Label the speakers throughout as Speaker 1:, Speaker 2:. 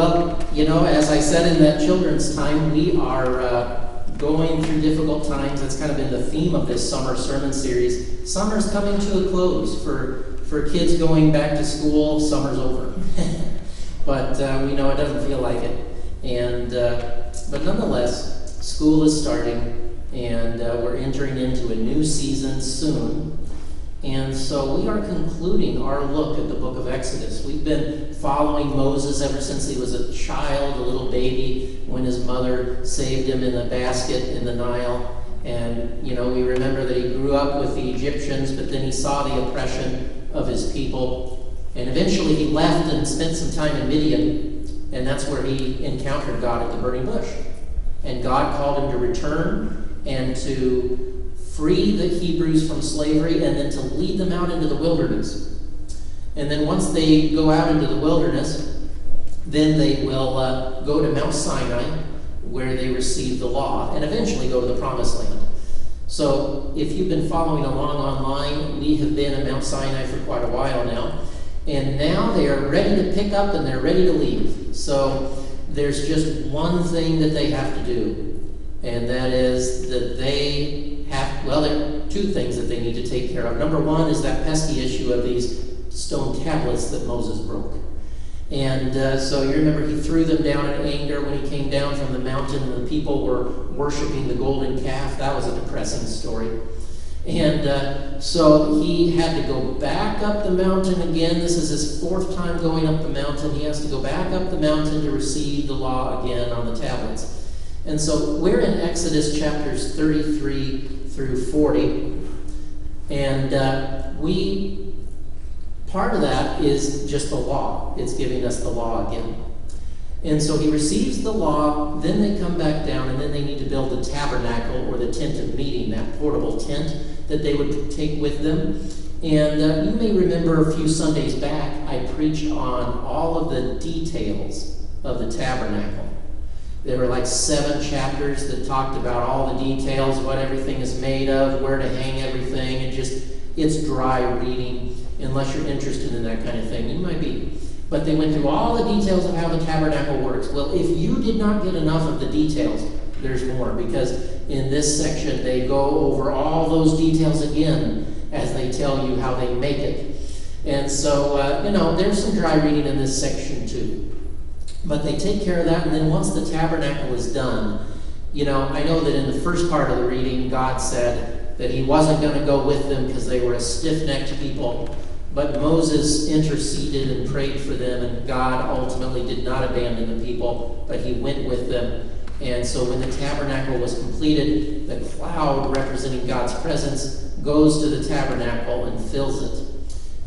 Speaker 1: Well, as I said in that children's time, we are going through difficult times. That's kind of been the theme of this summer sermon series. Summer's coming to a close for kids going back to school. Summer's over. But we know it doesn't feel like it. But nonetheless, school is starting, and we're entering into a new season soon. And so we are concluding our look at the book of Exodus. We've been following Moses ever since he was a child, a little baby, when his mother saved him in the basket in the Nile. And, we remember that he grew up with the Egyptians, but then he saw the oppression of his people. And eventually he left and spent some time in Midian, and that's where he encountered God at the burning bush. And God called him to return and to free the Hebrews from slavery, and then to lead them out into the wilderness. And then once they go out into the wilderness, then they will go to Mount Sinai, where they receive the law, and eventually go to the Promised Land. So if you've been following along online, we have been at Mount Sinai for quite a while now. And now they are ready to pick up and they're ready to leave. So there's just one thing that they have to do, and that is that there are two things that they need to take care of. Number one is that pesky issue of these stone tablets that Moses broke. And so you remember he threw them down in anger when he came down from the mountain and the people were worshiping the golden calf. That was a depressing story. And so he had to go back up the mountain again. This is his fourth time going up the mountain. He has to go back up the mountain to receive the law again on the tablets. And so we're in Exodus chapters 33 through 40. And part of that is just the law. It's giving us the law again. And so he receives the law, then they come back down, and then they need to build the tabernacle or the tent of meeting, that portable tent that they would take with them. And you may remember a few Sundays back, I preached on all of the details of the tabernacle. There were like 7 chapters that talked about all the details, what everything is made of, where to hang everything, and it's dry reading. Unless you're interested in that kind of thing, you might be. But they went through all the details of how the tabernacle works. Well, if you did not get enough of the details, there's more, because in this section they go over all those details again as they tell you how they make it. And so, there's some dry reading in this section too. But they take care of that, and then once the tabernacle is done, I know that in the first part of the reading, God said that he wasn't going to go with them because they were a stiff-necked people. But Moses interceded and prayed for them, and God ultimately did not abandon the people, but he went with them. And so when the tabernacle was completed, the cloud representing God's presence goes to the tabernacle and fills it.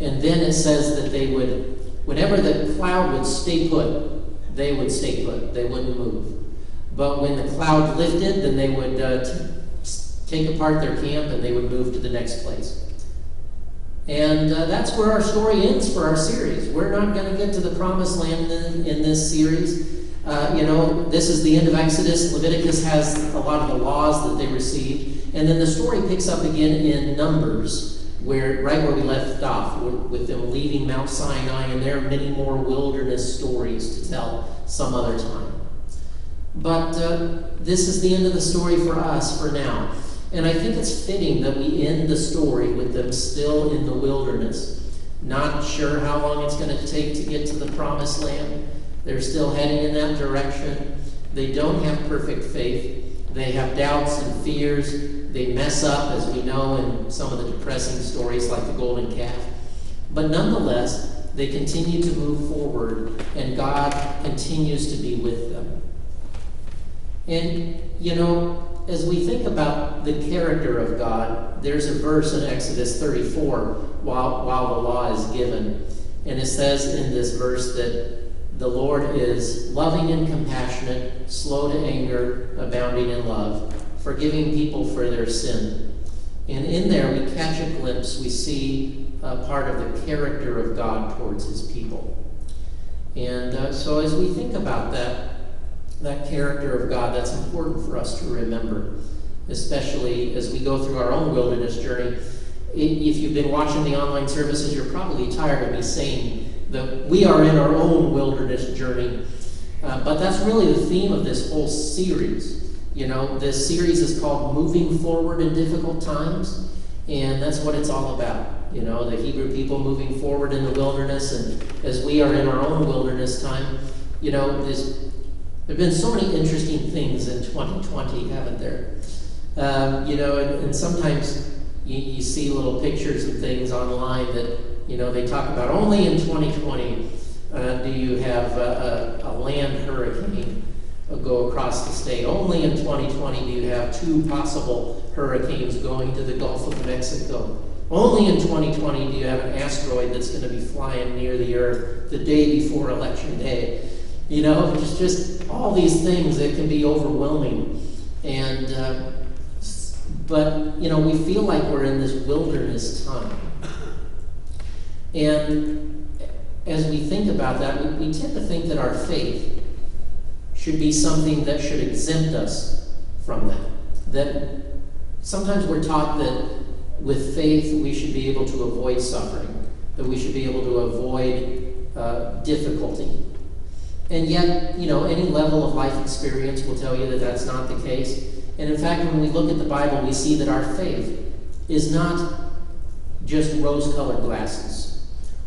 Speaker 1: And then it says that they would, whenever the cloud would stay put, they would stay put. They wouldn't move. But when the cloud lifted, then they would take apart their camp and they would move to the next place. And that's where our story ends for our series. We're not going to get to the Promised Land in this series. This is the end of Exodus. Leviticus has a lot of the laws that they received. And then the story picks up again in Numbers, right where we left off, with them leaving Mount Sinai. And there are many more wilderness stories to tell some other time. But this is the end of the story for us for now. And I think it's fitting that we end the story with them still in the wilderness. Not sure how long it's going to take to get to the Promised Land. They're still heading in that direction. They don't have perfect faith. They have doubts and fears. They mess up, as we know in some of the depressing stories like the golden calf. But nonetheless, they continue to move forward, and God continues to be with them. And, as we think about the character of God, there's a verse in Exodus 34 while the law is given. And it says in this verse that the Lord is loving and compassionate, slow to anger, abounding in love, forgiving people for their sin. And in there we catch a glimpse, we see a part of the character of God towards his people. And so as we think about that character of God, that's important for us to remember, especially as we go through our own wilderness journey. If you've been watching the online services, you're probably tired of me saying that we are in our own wilderness journey. But that's really the theme of this whole series. This series is called Moving Forward in Difficult Times, and that's what it's all about. The Hebrew people moving forward in the wilderness, and as we are in our own wilderness time, there have been so many interesting things in 2020, haven't there? And sometimes you see little pictures and things online that, they talk about only in 2020 do you have a land hurricane go across the state. Only in 2020 do you have 2 possible hurricanes going to the Gulf of Mexico. Only in 2020 do you have an asteroid that's going to be flying near the Earth the day before Election Day. It's just all these things that can be overwhelming. But we feel like we're in this wilderness time. And as we think about that, we tend to think that our faith should be something that should exempt us from that. That sometimes we're taught that with faith we should be able to avoid suffering, that we should be able to avoid difficulty. And yet, any level of life experience will tell you that that's not the case. And in fact, when we look at the Bible, we see that our faith is not just rose-colored glasses.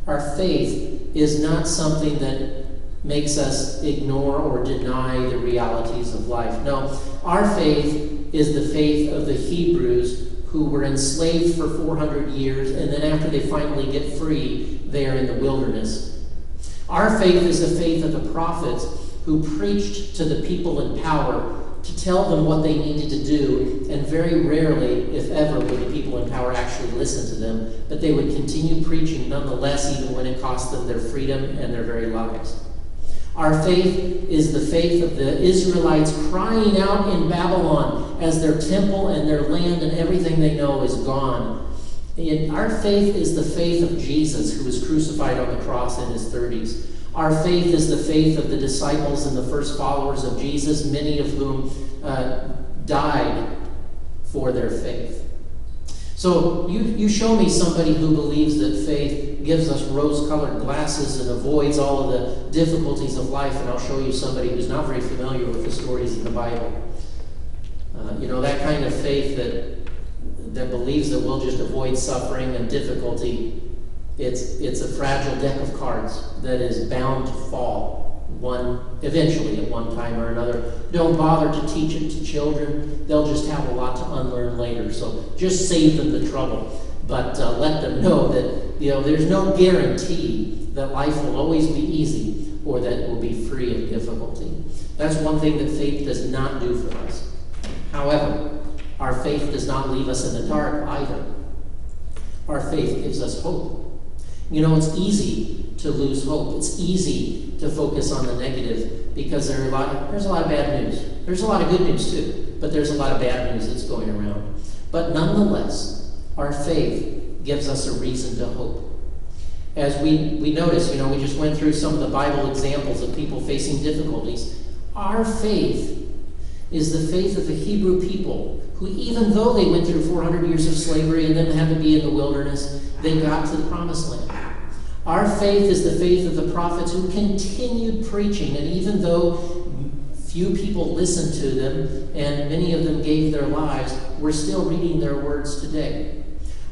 Speaker 1: Our faith is not something that makes us ignore or deny the realities of life. No, our faith is the faith of the Hebrews who were enslaved for 400 years, and then after they finally get free, they are in the wilderness. Our faith is the faith of the prophets who preached to the people in power to tell them what they needed to do, and very rarely, if ever, would the people in power actually listen to them, but they would continue preaching nonetheless, even when it cost them their freedom and their very lives. Our faith is the faith of the Israelites crying out in Babylon as their temple and their land and everything they know is gone. And our faith is the faith of Jesus, who was crucified on the cross in his 30s. Our faith is the faith of the disciples and the first followers of Jesus, many of whom died for their faith. So you show me somebody who believes that faith gives us rose-colored glasses and avoids all of the difficulties of life, and I'll show you somebody who's not very familiar with the stories in the Bible. That kind of faith that believes that we'll just avoid suffering and difficulty. It's a fragile deck of cards that is bound to fall eventually at one time or another. Don't bother to teach it to children. They'll just have a lot to unlearn later. So just save them the trouble. But let them know that there's no guarantee that life will always be easy or that it will be free of difficulty. That's one thing that faith does not do for us. However, our faith does not leave us in the dark either. Our faith gives us hope. It's easy to lose hope. It's easy to focus on the negative because there's a lot of bad news. There's a lot of good news too, but there's a lot of bad news that's going around. But nonetheless, our faith gives us a reason to hope. As we notice, we just went through some of the Bible examples of people facing difficulties. Our faith is the faith of the Hebrew people who, even though they went through 400 years of slavery and then had to be in the wilderness, they got to the promised land. Our faith is the faith of the prophets who continued preaching, and even though few people listened to them and many of them gave their lives, we're still reading their words today.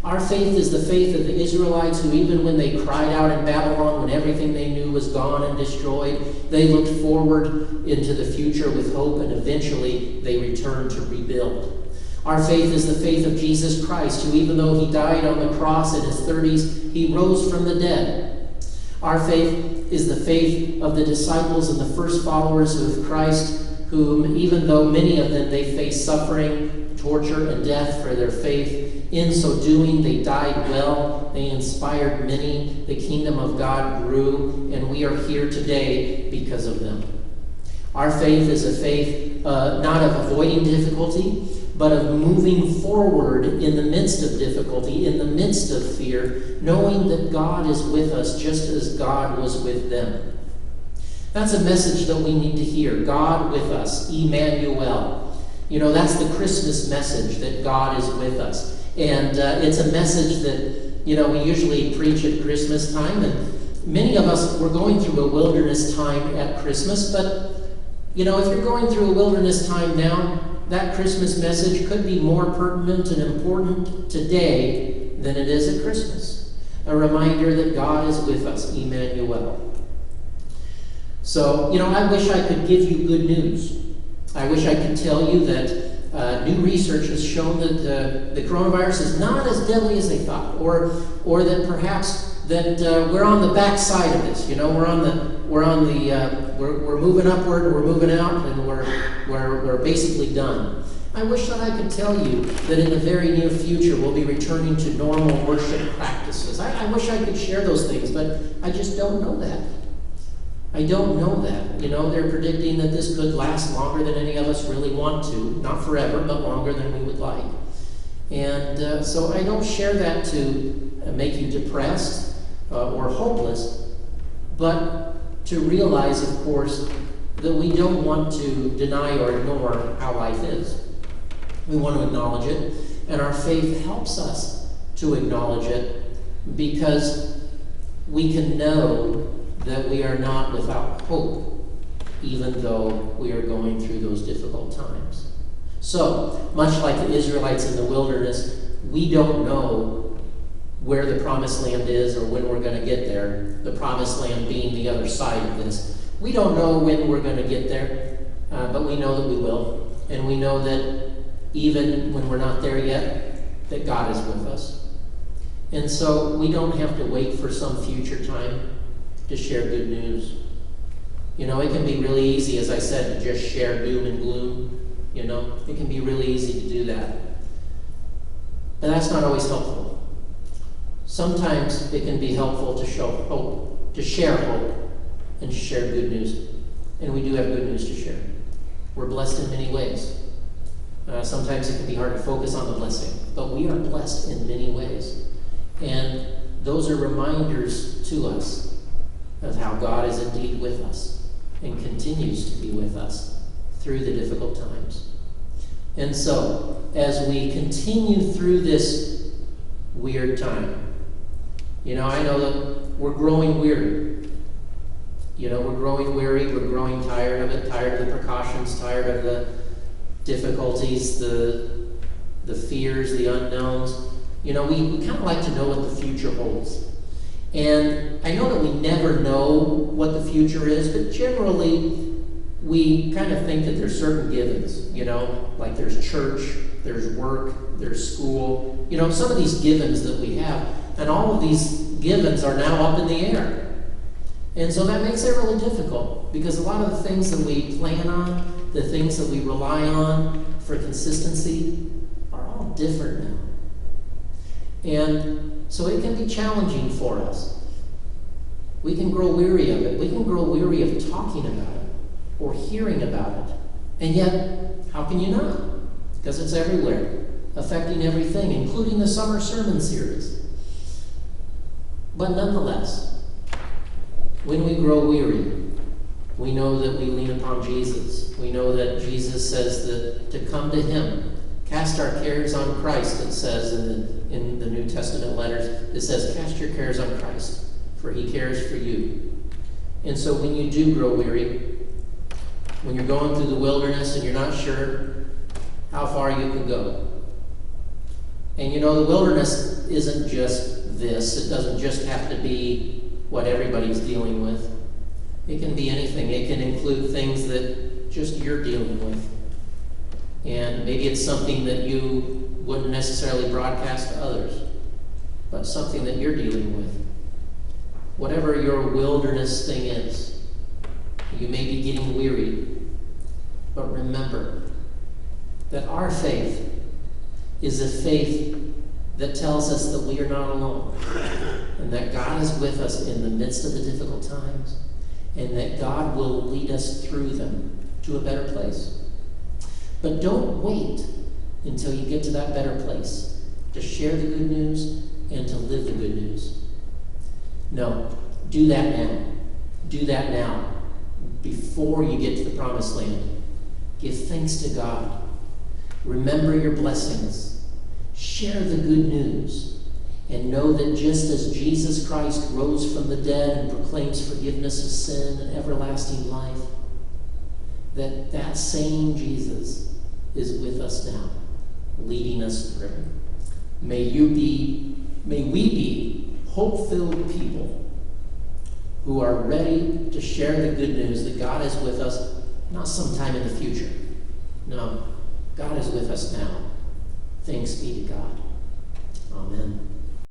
Speaker 1: Our faith is the faith of the Israelites who, even when they cried out in Babylon when everything they knew was gone and destroyed, they looked forward into the future with hope, and eventually they returned to rebuild. Our faith is the faith of Jesus Christ, who, even though he died on the cross in his 30s, he rose from the dead. Our faith is the faith of the disciples and the first followers of Christ, whom, even though many of them, they faced suffering, torture, and death for their faith, in so doing, they died well. They inspired many. The kingdom of God grew, and we are here today because of them. Our faith is a faith not of avoiding difficulty, but of moving forward in the midst of difficulty, in the midst of fear, knowing that God is with us just as God was with them. That's a message that we need to hear. God with us, Emmanuel. That's the Christmas message, that God is with us. And it's a message that, we usually preach at Christmas time, and Many of us, we're going through a wilderness time at Christmas, but if you're going through a wilderness time now, that Christmas message could be more pertinent and important today than it is at Christmas. A reminder that God is with us, Emmanuel. So, I wish I could give you good news. I wish I could tell you that new research has shown that the coronavirus is not as deadly as they thought, or that perhaps that we're on the backside of this. We're moving upward, we're moving out, and we're basically done. I wish that I could tell you that in the very near future we'll be returning to normal worship practices. I wish I could share those things, but I just don't know that. I don't know that. They're predicting that this could last longer than any of us really want to. Not forever, but longer than we would like. And so I don't share that to make you depressed or hopeless, but to realize, of course, that we don't want to deny or ignore how life is. We want to acknowledge it, and our faith helps us to acknowledge it because we can know that we are not without hope, even though we are going through those difficult times. So, much like the Israelites in the wilderness, we don't know where the promised land is or when we're going to get there, the promised land being the other side of this. We don't know when we're going to get there, but we know that we will. And we know that even when we're not there yet, that God is with us. And so we don't have to wait for some future time to share good news. It can be really easy, as I said, to just share doom and gloom. It can be really easy to do that. But that's not always helpful. Sometimes it can be helpful to show hope, to share hope, and to share good news. And we do have good news to share. We're blessed in many ways. Sometimes it can be hard to focus on the blessing, but we are blessed in many ways. And those are reminders to us of how God is indeed with us and continues to be with us through the difficult times. And so, as we continue through this weird time, I know that we're growing weary. We're growing weary, we're growing tired of it, tired of the precautions, tired of the difficulties, the fears, the unknowns. We kind of like to know what the future holds. And I know that we never know what the future is, but generally we kind of think that there's certain givens, like there's church, there's work, there's school, some of these givens that we have, and all of these givens are now up in the air. And so that makes it really difficult, because a lot of the things that we plan on, the things that we rely on for consistency, are all different now. And so it can be challenging for us. We can grow weary of it. We can grow weary of talking about it or hearing about it. And yet, how can you not? Because it's everywhere, affecting everything, including the summer sermon series. But nonetheless, when we grow weary, we know that we lean upon Jesus. We know that Jesus says that to come to Him, cast our cares on Christ, it says in the New Testament letters. It says, cast your cares on Christ, for He cares for you. And so when you do grow weary, when you're going through the wilderness and you're not sure how far you can go, and the wilderness isn't just this. It doesn't just have to be what everybody's dealing with. It can be anything. It can include things that just you're dealing with. And maybe it's something that you wouldn't necessarily broadcast to others, but something that you're dealing with. Whatever your wilderness thing is, you may be getting weary, but remember that our faith is a faith that tells us that we are not alone, and that God is with us in the midst of the difficult times, and that God will lead us through them to a better place. But don't wait until you get to that better place to share the good news and to live the good news. No, do that now. Do that now, before you get to the promised land. Give thanks to God. Remember your blessings. Share the good news. And know that just as Jesus Christ rose from the dead and proclaims forgiveness of sin and everlasting life, that same Jesus is with us now, leading us through. May we be hope-filled people who are ready to share the good news that God is with us, not sometime in the future. No, God is with us now. Thanks be to God. Amen.